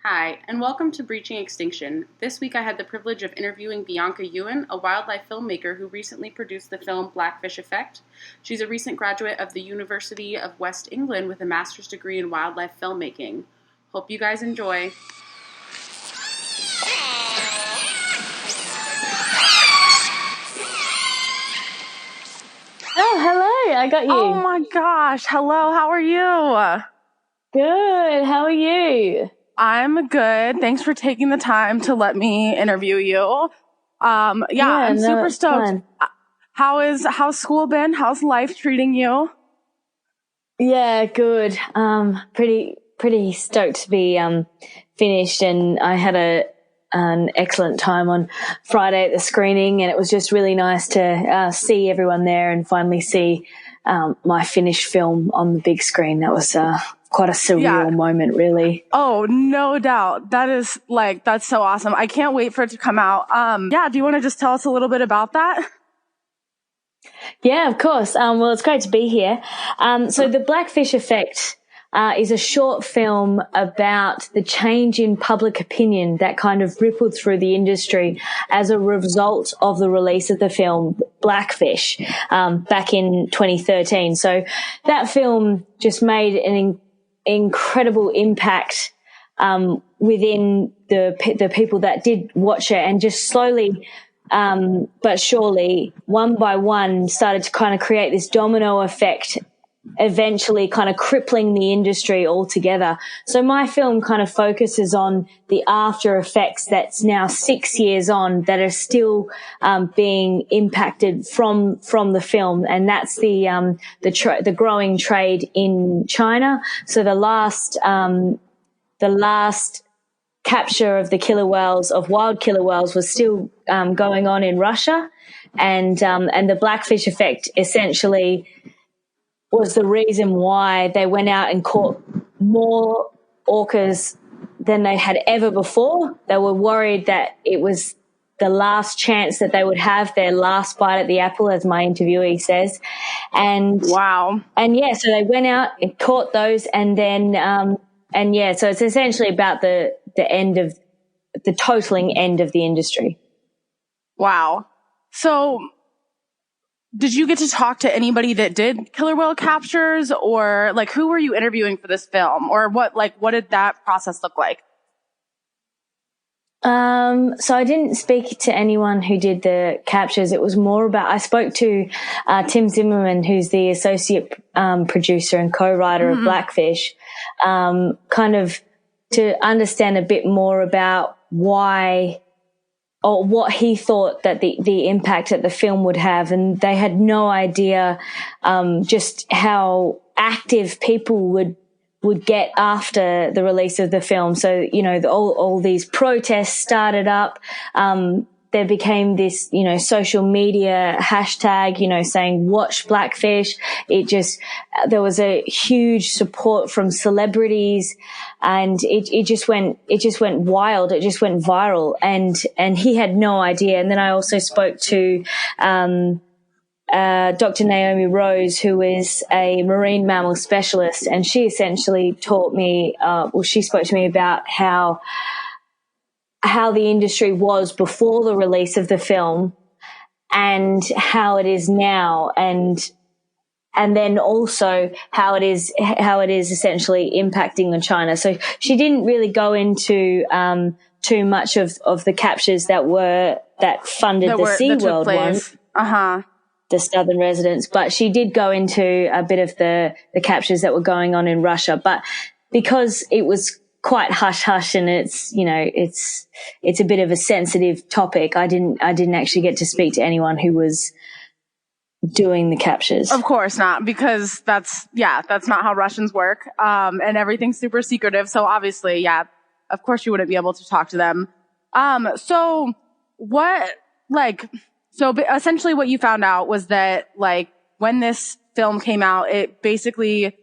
Hi, and welcome to Breaching Extinction. This week I had the privilege of interviewing Bianca Yuen, a wildlife filmmaker who recently produced the film Blackfish Effect. She's a recent graduate of the University of West England with a master's degree in wildlife filmmaking. Hope you guys enjoy. Oh, hello. I got you. Oh my gosh. Hello, how are you? Good. How are you? I'm good. Thanks for taking the time to let me interview you. I'm super stoked. Fine. How's school been? How's life treating you? Yeah, good. Pretty stoked to be finished, and I had an excellent time on Friday at the screening, and it was just really nice to see everyone there and finally see my finished film on the big screen. That was quite a surreal moment, really. Oh, no doubt. That's so awesome. I can't wait for it to come out. Do you want to just tell us a little bit about that? Yeah, of course. Well, it's great to be here. So the Blackfish Effect is a short film about the change in public opinion that kind of rippled through the industry as a result of the release of the film Blackfish back in 2013. So that film just made an incredible impact within the people that did watch it, and just slowly but surely, one by one, started to kind of create this domino effect, eventually kind of crippling the industry altogether. So my film kind of focuses on the after effects that's now 6 years on that are still being impacted from the film, and that's the growing trade in China. So the last capture of the killer whales, of wild killer whales, was still going on in Russia, and the Blackfish Effect essentially was the reason why they went out and caught more orcas than they had ever before. They were worried that it was the last chance that they would have, their last bite at the apple, as my interviewee says. And wow. And so they went out and caught those, and then so it's essentially about the end of the totaling end of the industry. Wow. So did you get to talk to anybody that did killer whale captures, or who were you interviewing for this film, or what did that process look like? So I didn't speak to anyone who did the captures. It was more about, I spoke to Tim Zimmerman, who's the associate producer and co-writer of Blackfish, kind of to understand a bit more about why or what he thought that the impact that the film would have. And they had no idea just how active people would get after the release of the film. So, all these protests started up. There became this, social media hashtag, saying watch Blackfish. There was a huge support from celebrities, and it just went wild. It just went viral, and he had no idea. And then I also spoke to, Dr. Naomi Rose, who is a marine mammal specialist, and she essentially taught me, she spoke to me about how the industry was before the release of the film and how it is now, and then also how it is essentially impacting on China. So she didn't really go into too much of the captures that funded the SeaWorld one. The Southern Residents, but she did go into a bit of the captures that were going on in Russia. But because it was quite hush hush, and it's a bit of a sensitive topic, I didn't actually get to speak to anyone who was doing the captures. Of course not, because that's not how Russians work, and everything's super secretive. So obviously, of course you wouldn't be able to talk to them. So essentially what you found out was that, when this film came out, it basically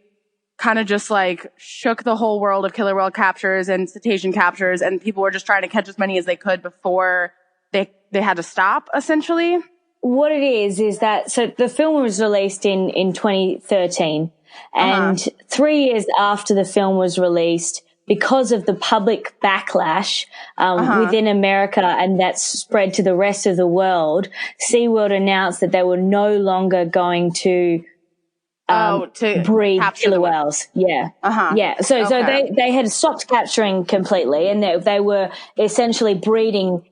kind of just shook the whole world of killer whale captures and cetacean captures, and people were just trying to catch as many as they could before they had to stop, essentially. What it is that, so the film was released in 2013, and 3 years after the film was released, because of the public backlash within America, and that's spread to the rest of the world, SeaWorld announced that they were no longer going to breed killer whales. Yeah. Yeah. So they had stopped capturing completely, and they were essentially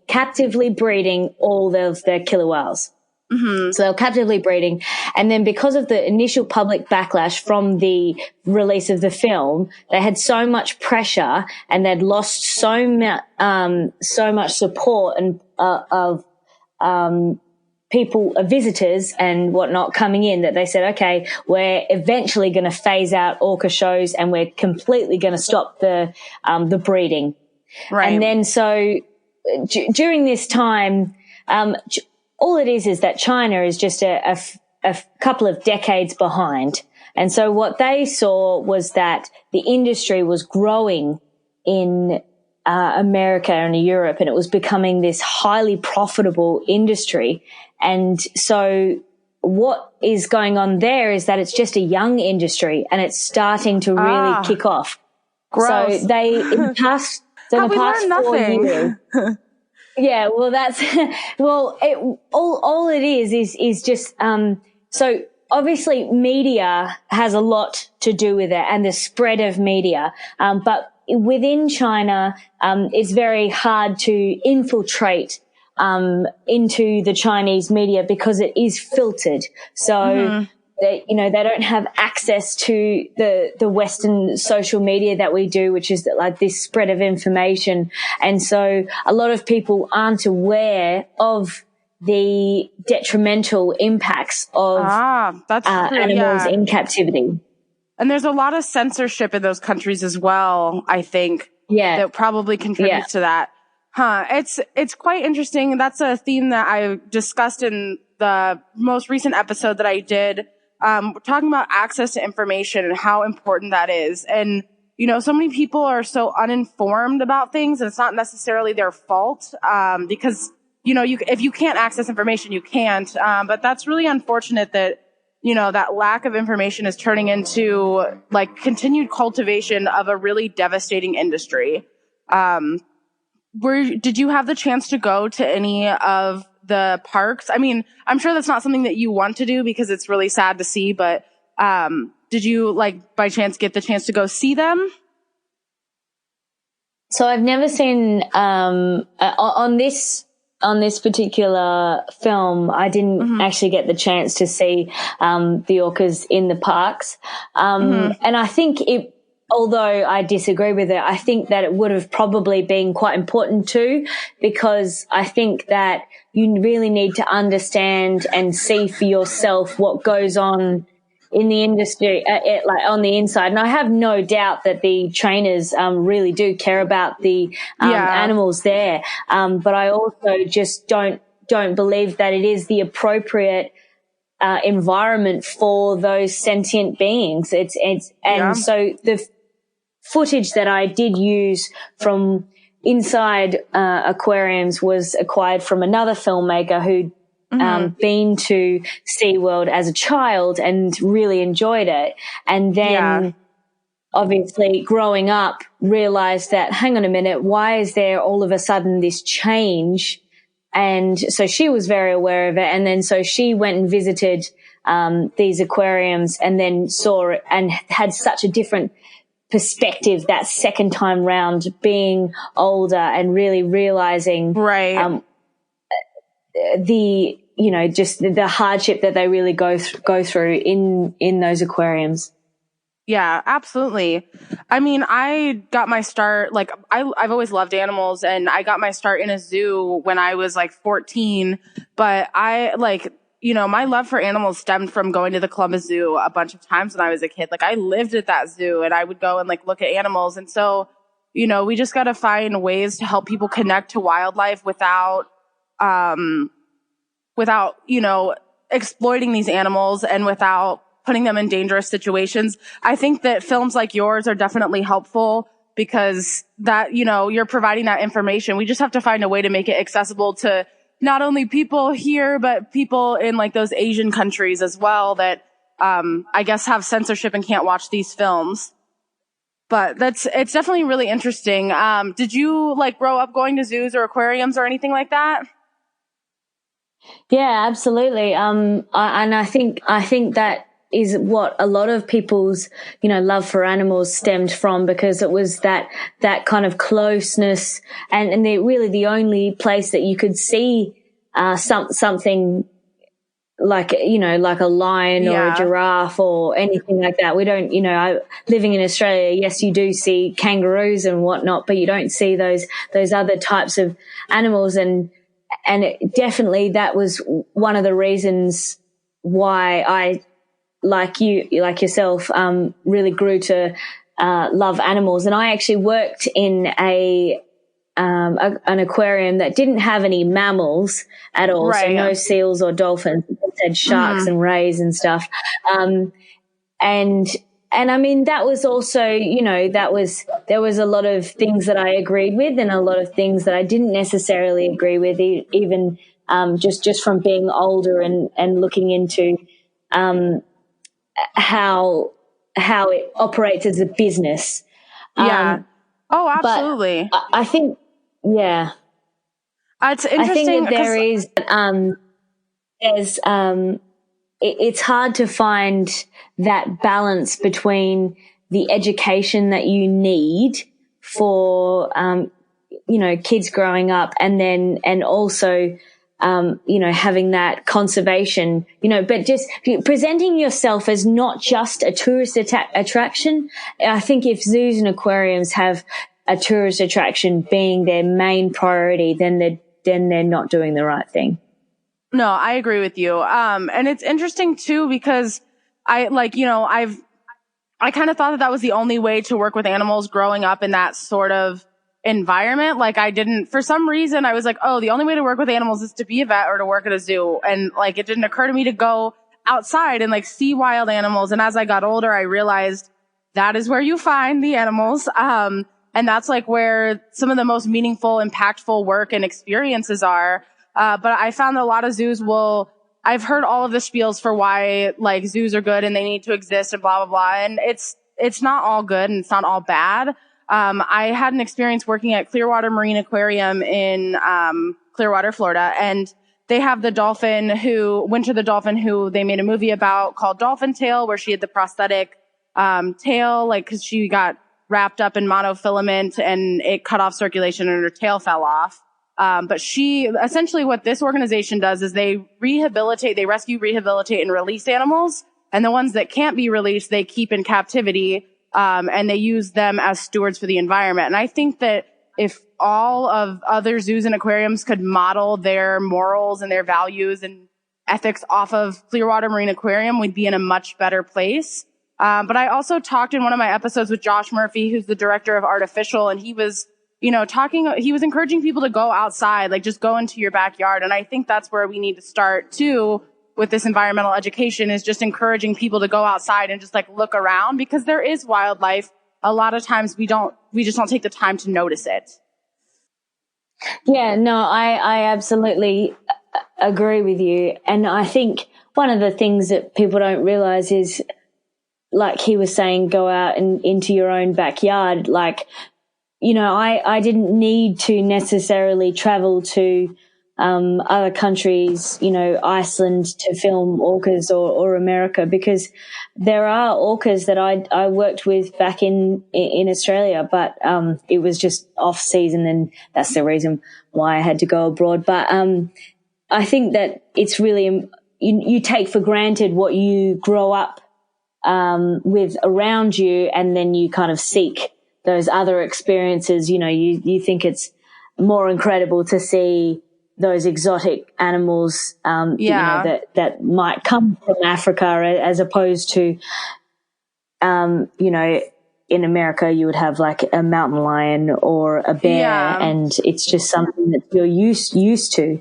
captively breeding all of their killer whales. So they were captively breeding. And then because of the initial public backlash from the release of the film, they had so much pressure and they'd lost so much support and of people, visitors and whatnot coming in, that they said, okay, we're eventually going to phase out orca shows and we're completely going to stop the breeding. Right. And then so during this time, all it is that China is just a couple of decades behind. And so what they saw was that the industry was growing in America and Europe, and it was becoming this highly profitable industry. And so what is going on there is that it's just a young industry and it's starting to really kick off. Gross. So in the past 4 years. Yeah, well, that's all it is just so obviously media has a lot to do with it, and the spread of media, but within China, it's very hard to infiltrate into the Chinese media because it is filtered. So they don't have access to the Western social media that we do, which is like this spread of information. And so a lot of people aren't aware of the detrimental impacts of animals in captivity. And there's a lot of censorship in those countries as well, I think. Yeah. That probably contributes to that. It's quite interesting. That's a theme that I discussed in the most recent episode that I did. We're talking about access to information and how important that is. And, so many people are so uninformed about things, and it's not necessarily their fault, because, if you can't access information, you can't. But that's really unfortunate that, that lack of information is turning into like continued cultivation of a really devastating industry. Did you have the chance to go to any of the parks? I mean, I'm sure that's not something that you want to do because it's really sad to see, but did you by chance get the chance to go see them? So I've never seen on this particular film, I didn't actually get the chance to see the orcas in the parks. And I think although I disagree with it, I think that it would have probably been quite important too, because I think that you really need to understand and see for yourself what goes on in the industry, on the inside. And I have no doubt that the trainers really do care about the animals there. But I also just don't believe that it is the appropriate environment for those sentient beings. So the footage that I did use from inside aquariums was acquired from another filmmaker who'd been to SeaWorld as a child and really enjoyed it. And then obviously growing up realized that, hang on a minute, why is there all of a sudden this change? And so she was very aware of it. And then so she went and visited these aquariums and then saw it and had such a different perspective that second time round, being older and really realizing just the hardship that they really go through in those aquariums. Yeah, absolutely. I mean, I got my start, I've always loved animals, and I got my start in a zoo when I was 14, but my love for animals stemmed from going to the Columbus Zoo a bunch of times when I was a kid. I lived at that zoo and I would go and look at animals. And so, we just got to find ways to help people connect to wildlife without exploiting these animals and without putting them in dangerous situations. I think that films like yours are definitely helpful because that, you're providing that information. We just have to find a way to make it accessible to not only people here, but people in those Asian countries as well that, I guess have censorship and can't watch these films. But it's definitely really interesting. Did you like grow up going to zoos or aquariums or anything like that? Yeah, absolutely. I think that is what a lot of people's, love for animals stemmed from, because it was that kind of closeness, and really the only place that you could see something like, like a lion or a giraffe or anything like that. We don't, living in Australia, yes, you do see kangaroos and whatnot, but you don't see those other types of animals. And definitely that was one of the reasons why I, like yourself, really grew to love animals. And I actually worked in an aquarium that didn't have any mammals at all, right, so no seals or dolphins. It had sharks and rays and stuff. And I mean, that was also, there was a lot of things that I agreed with and a lot of things that I didn't necessarily agree with, even just from being older and looking into how it operates as a business. Yeah. Oh, absolutely. But I think, yeah. It's interesting. I think that there is, it's hard to find that balance between the education that you need for, kids growing up, and also, having that conservation, but just presenting yourself as not just a tourist attraction. I think if zoos and aquariums have a tourist attraction being their main priority, then they're not doing the right thing. No, I agree with you. And it's interesting too, because I kind of thought that was the only way to work with animals growing up in that sort of environment. Like for some reason I was like, oh, the only way to work with animals is to be a vet or to work at a zoo. And like, it didn't occur to me to go outside and like see wild animals. And as I got older, I realized that is where you find the animals. And that's like where some of the most meaningful, impactful work and experiences are. But I found that a lot of zoos I've heard all of the spiels for why like zoos are good and they need to exist and blah, blah, blah. And it's not all good and it's not all bad. I had an experience working at Clearwater Marine Aquarium in, Clearwater, Florida, and they have Winter the dolphin, who they made a movie about called Dolphin Tail, where she had the prosthetic, tail, like, cause she got wrapped up in monofilament and it cut off circulation and her tail fell off. But essentially what this organization does is they rescue, rehabilitate, and release animals. And the ones that can't be released, they keep in captivity, and they use them as stewards for the environment. And I think that if all of other zoos and aquariums could model their morals and their values and ethics off of Clearwater Marine Aquarium, we'd be in a much better place. But I also talked in one of my episodes with Josh Murphy, who's the director of Artificial, and he was, he was encouraging people to go outside, like just go into your backyard. And I think that's where we need to start too with this environmental education, is just encouraging people to go outside and just like look around, because there is wildlife. A lot of times we just don't take the time to notice it. Yeah, no, I absolutely agree with you. And I think one of the things that people don't realize is, like he was saying, go out and into your own backyard. Like, I didn't need to necessarily travel to other countries, Iceland, to film orcas, or America, because there are orcas that I worked with back in Australia, but it was just off season, and that's the reason why I had to go abroad. But I think that it's really, you take for granted what you grow up with around you, and then you kind of seek those other experiences. You think it's more incredible to see those exotic animals, that might come from Africa, as opposed to, in America you would have like a mountain lion or a bear, and it's just something that you're used to.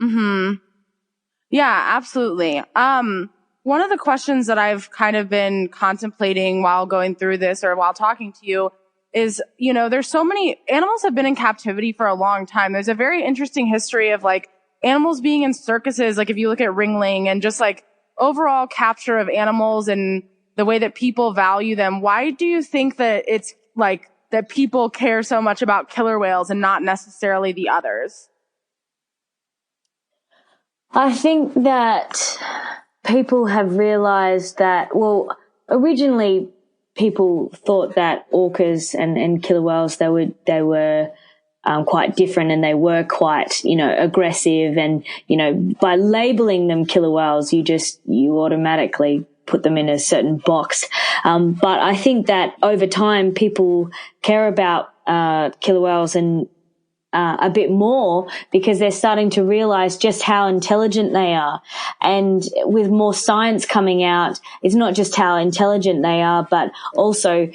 Mm-hmm. Yeah, absolutely. One of the questions that I've kind of been contemplating while going through this or while talking to you is, there's so many animals have been in captivity for a long time. There's a very interesting history of like animals being in circuses. Like if you look at Ringling and just like overall capture of animals and the way that people value them, why do you think that it's like that people care so much about killer whales and not necessarily the others? I think that people have realized that, well, originally people thought that orcas and killer whales, they were quite different, and they were quite, aggressive. And, by labeling them killer whales, you automatically put them in a certain box. But I think that over time people care about killer whales and a bit more, because they're starting to realize just how intelligent they are. And with more science coming out, it's not just how intelligent they are, but also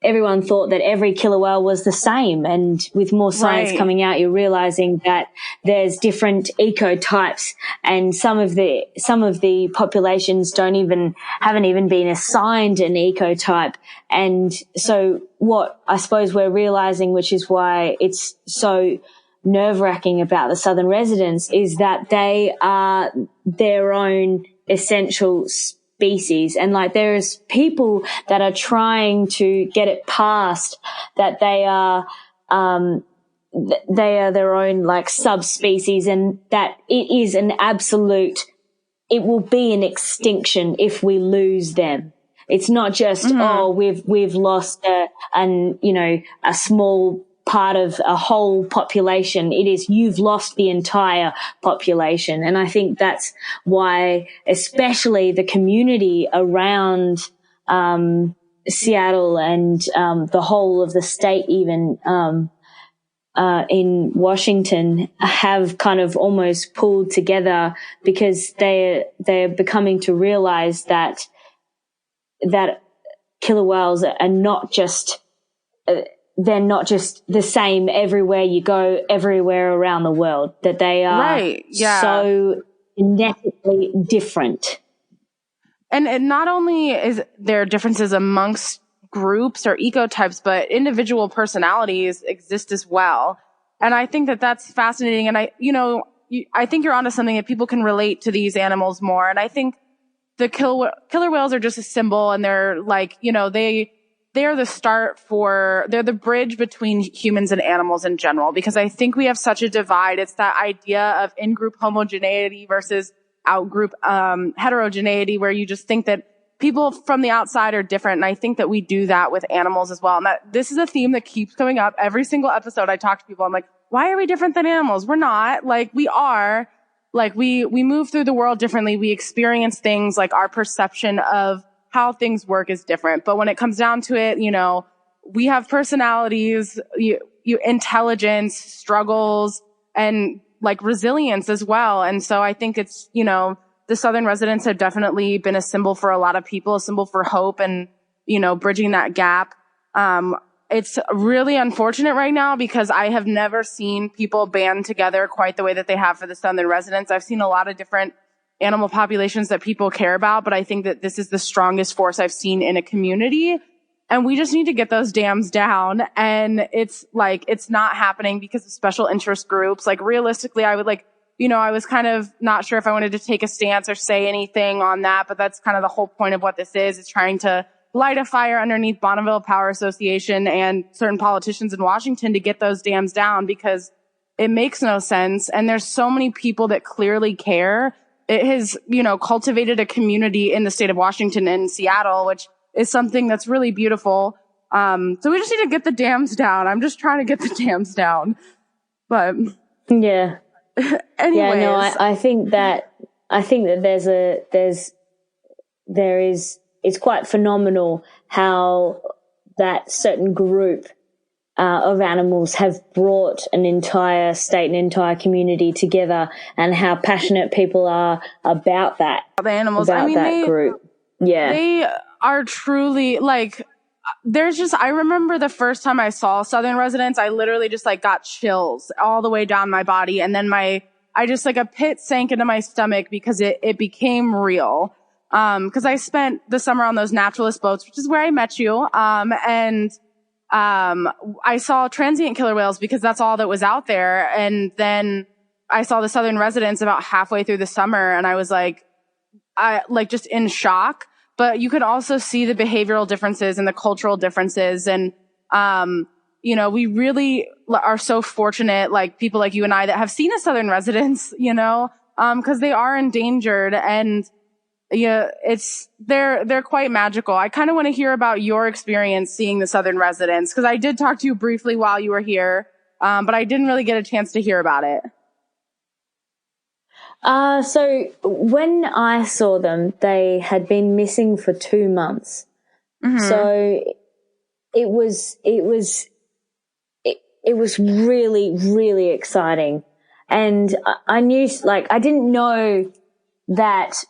everyone thought that every killer whale was the same. And with more science coming out, you're realizing that there's different ecotypes, and some of the populations haven't even been assigned an ecotype. And so what I suppose we're realizing, which is why it's so nerve-wracking about the southern residents, is that they are their own essential species. And like, there's people that are trying to get it past that they are their own like subspecies, and that it is it will be an extinction if we lose them. It's not just, we've lost a small part of a whole population. It is, you've lost the entire population. And I think that's why, especially the community around Seattle and the whole of the state, even in Washington, have kind of almost pulled together, because they're becoming to realize that killer whales are not just they're not just the same everywhere you go, everywhere around the world, that they are so genetically different. And not only is there differences amongst groups or ecotypes, but individual personalities exist as well. And I think that that's fascinating. And I think you're onto something, that people can relate to these animals more. And I think the killer whales are just a symbol, and they're like, they're the bridge between humans and animals in general, because I think we have such a divide. It's that idea of in-group homogeneity versus out-group heterogeneity, where you just think that people from the outside are different. And I think that we do that with animals as well. And this is a theme that keeps coming up every single episode. I talk to people, I'm like, why are we different than animals? We're not. Like, we are. Like, we move through the world differently. We experience things, like our perception of how things work is different. But when it comes down to it, we have personalities, intelligence, struggles, and like resilience as well. And so I think it's, the southern residents have definitely been a symbol for a lot of people, a symbol for hope and, bridging that gap. It's really unfortunate right now, because I have never seen people band together quite the way that they have for the southern residents. I've seen a lot of different animal populations that people care about, but I think that this is the strongest force I've seen in a community. And we just need to get those dams down. And it's not happening because of special interest groups. Like, realistically, I would I was kind of not sure if I wanted to take a stance or say anything on that, but that's kind of the whole point of what this is trying to light a fire underneath Bonneville Power Association and certain politicians in Washington to get those dams down, because it makes no sense. And there's so many people that clearly care. It has, cultivated a community in the state of Washington and Seattle, which is something that's really beautiful. So we just need to get the dams down. I'm just trying to get the dams down. But yeah. Anyways. Yeah, no, I think that it's quite phenomenal how that certain group of animals have brought an entire state, an entire community together, and how passionate people are about that. The animals, group. Yeah. They are truly I remember the first time I saw southern residents, I literally just got chills all the way down my body. And then a pit sank into my stomach, because it became real. Cause I spent the summer on those naturalist boats, which is where I met you. I saw transient killer whales because that's all that was out there. And then I saw the southern residents about halfway through the summer, and I was just in shock. But you could also see the behavioral differences and the cultural differences. And We really are so fortunate, like people like you and I that have seen the southern residents, cause they are endangered, and yeah, they're quite magical. I kind of want to hear about your experience seeing the southern residents, cause I did talk to you briefly while you were here. But I didn't really get a chance to hear about it. So when I saw them, they had been missing for 2 months. Mm-hmm. So it was really, really exciting. And I knew, I didn't know that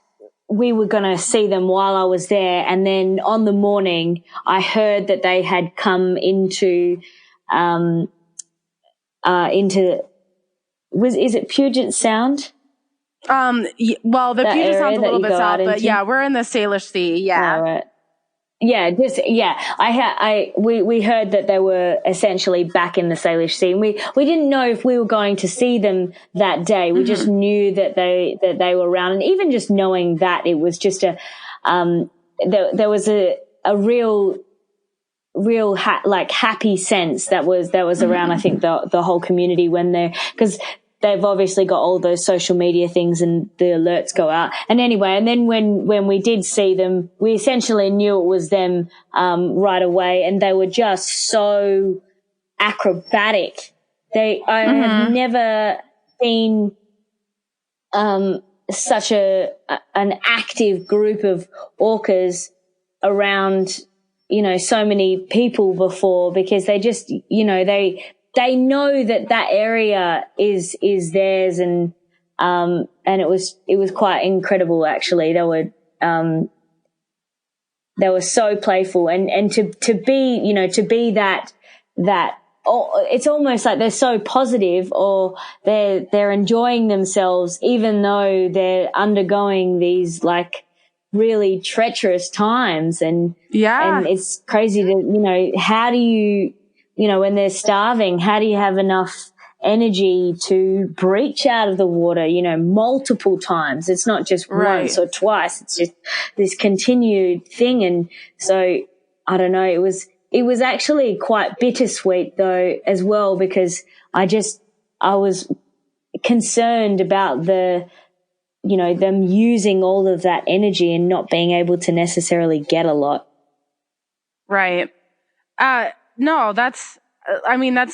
we were going to see them while I was there. And then on the morning, I heard that they had come is it Puget Sound? Well, the Puget Sound's a little bit south, but yeah, we're in the Salish Sea. Yeah. All right. Yeah, we heard that they were essentially back in the Salish Sea, and we didn't know if we were going to see them that day. We just knew that they were around, and even just knowing that, it was just there was a real happy sense that was around. I think the whole community when because they've obviously got all those social media things and the alerts go out. And anyway, and then when we did see them, we essentially knew it was them right away, and they were just so acrobatic. I have never seen such an active group of orcas around, so many people before, because they just, they know that area is theirs, and it was quite incredible, actually. They were so playful, and to be that it's almost like they're so positive, or they're enjoying themselves, even though they're undergoing these really treacherous times. And it's crazy to, how do you, when they're starving, how do you have enough energy to breach out of the water, multiple times? It's not just once or twice. It's just this continued thing. And so, I don't know, it was actually quite bittersweet though as well, because I was concerned about them using all of that energy and not being able to necessarily get a lot. Right. No, that's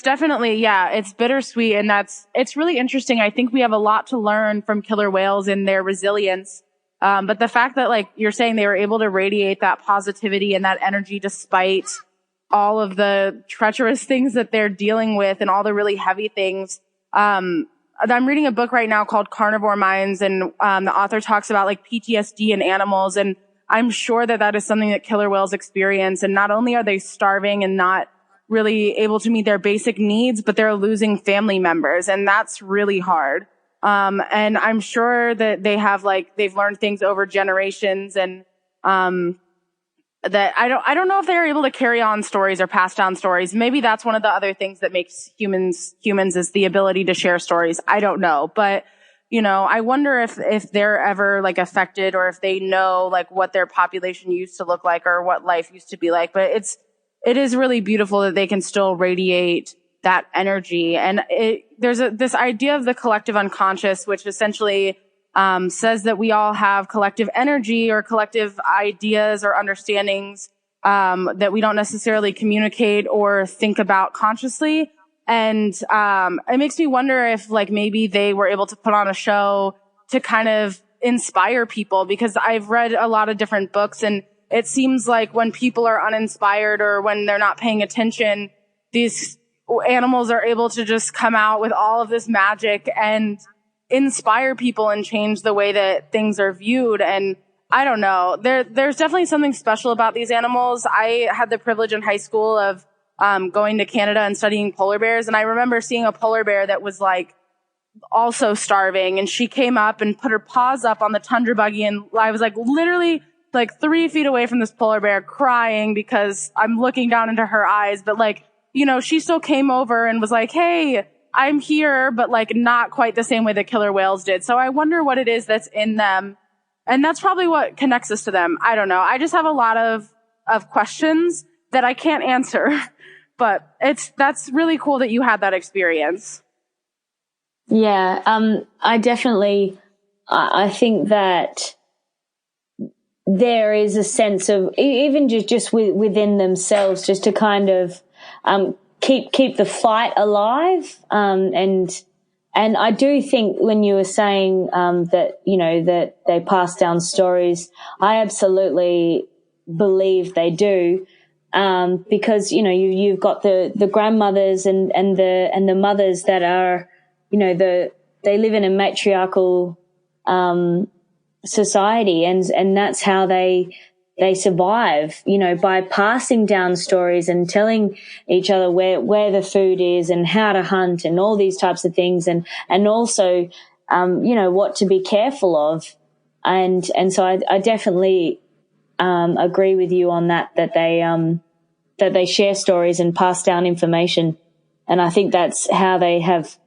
definitely, it's bittersweet, and it's really interesting. I think we have a lot to learn from killer whales and their resilience. But the fact that, you're saying, they were able to radiate that positivity and that energy despite all of the treacherous things that they're dealing with and all the really heavy things. I'm reading a book right now called Carnivore Minds, and the author talks about PTSD in animals, and I'm sure that is something that killer whales experience. And not only are they starving and not really able to meet their basic needs, but they're losing family members, and that's really hard. And I'm sure that they have they've learned things over generations, and that I don't know if they're able to carry on stories or pass down stories. Maybe that's one of the other things that makes humans is the ability to share stories. I don't know, but I wonder if they're ever affected, or if they know what their population used to look like, or what life used to be like. But it is really beautiful that they can still radiate that energy. And there's this idea of the collective unconscious, which essentially says that we all have collective energy or collective ideas or understandings that we don't necessarily communicate or think about consciously. And it makes me wonder if maybe they were able to put on a show to kind of inspire people, because I've read a lot of different books, and it seems like when people are uninspired or when they're not paying attention, these animals are able to just come out with all of this magic and inspire people and change the way that things are viewed. And I don't know, there's definitely something special about these animals. I had the privilege in high school of going to Canada and studying polar bears, and I remember seeing a polar bear that was also starving, and she came up and put her paws up on the tundra buggy, and I was literally 3 feet away from this polar bear, crying because I'm looking down into her eyes. But she still came over and was hey, I'm here, but not quite the same way that killer whales did. So I wonder what it is that's in them. And that's probably what connects us to them. I don't know. I just have a lot of questions that I can't answer. But that's really cool that you had that experience. Yeah. I definitely, I think that there is a sense of even just within themselves, just to kind of, keep the fight alive. And I do think when you were saying, that, that they pass down stories, I absolutely believe they do. Because, you've got the grandmothers and the mothers that are, they live in a matriarchal, society, and that's how they survive, by passing down stories and telling each other where the food is and how to hunt and all these types of things, and also, what to be careful of. And so I definitely, agree with you on that they share stories and pass down information. And I think that's how they have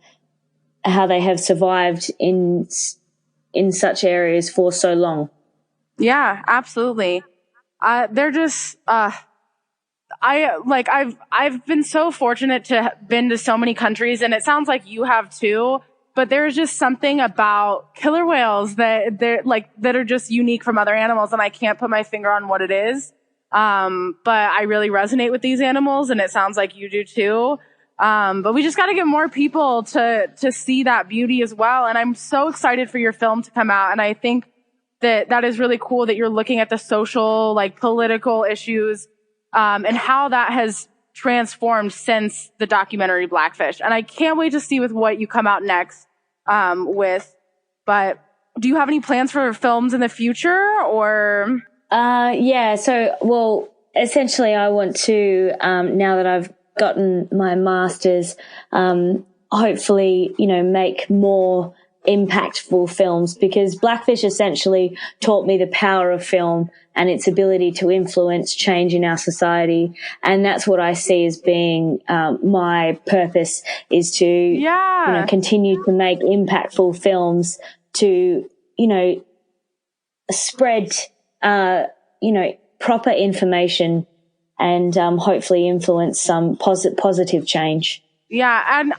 survived in such areas for so long. Yeah, absolutely. They're just, I've been so fortunate to have been to so many countries, and it sounds like you have too, but there's just something about killer whales that are just unique from other animals, and I can't put my finger on what it is. But I really resonate with these animals, and it sounds like you do too. But we just got to get more people to see that beauty as well. And I'm so excited for your film to come out. And I think that is really cool that you're looking at the social, political issues, and how that has transformed since the documentary Blackfish. And I can't wait to see with what you come out next, with. But do you have any plans for films in the future, or? Yeah. So, well, essentially I want to, now that I've gotten my master's, hopefully, make more impactful films, because Blackfish essentially taught me the power of film and its ability to influence change in our society. And that's what I see as being, my purpose, is to, continue to make impactful films to, spread, proper information and, hopefully influence some positive change. Yeah. And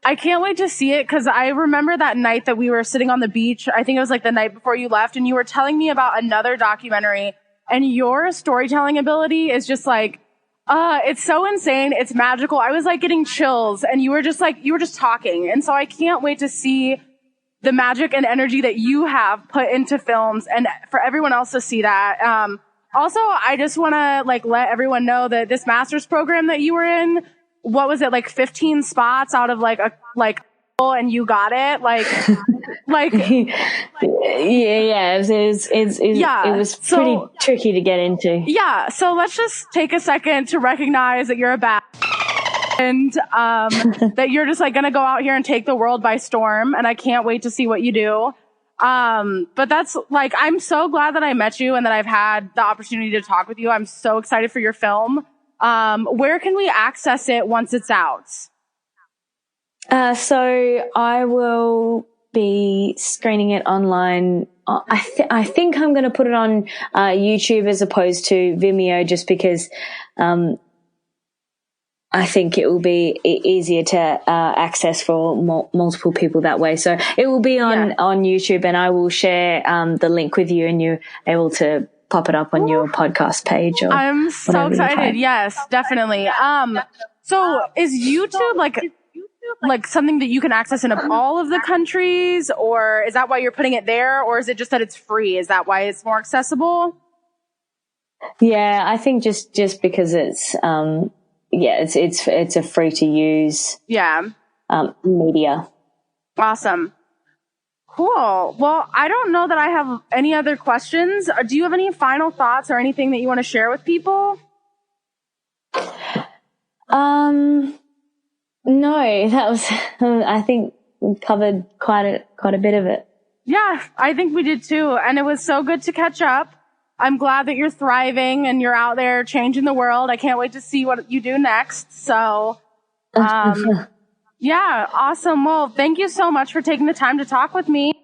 I can't wait to see it, because I remember that night that we were sitting on the beach. I think it was the night before you left, and you were telling me about another documentary, and your storytelling ability is just it's so insane. It's magical. I was getting chills, and you were just talking. And so I can't wait to see the magic and energy that you have put into films, and for everyone else to see that. Also, I just want to let everyone know that this master's program that you were in, what was it, 15 spots out of and you got it? It was pretty tricky to get into. Yeah. So let's just take a second to recognize that you're a bad and, that you're just going to go out here and take the world by storm. And I can't wait to see what you do. But that's I'm so glad that I met you and that I've had the opportunity to talk with you. I'm so excited for your film. Where can we access it once it's out? So I will be screening it online. I think I'm going to put it on YouTube as opposed to Vimeo, just because I think it will be easier to access for multiple people that way. So it will be on YouTube, and I will share the link with you, and you're able to pop it up on your podcast page. Or I'm so excited. Yes, definitely. So is YouTube something that you can access in all of the countries, or is that why you're putting it there, or is it just that it's free? Is that why it's more accessible? Yeah, I think just because it's it's a free to use media. Awesome. Cool. Well, I don't know that I have any other questions. Do you have any final thoughts or anything that you want to share with people? No, that was, I think we covered quite a bit of it. Yeah, I think we did too. And it was so good to catch up. I'm glad that you're thriving and you're out there changing the world. I can't wait to see what you do next. So, yeah, awesome. Well, thank you so much for taking the time to talk with me.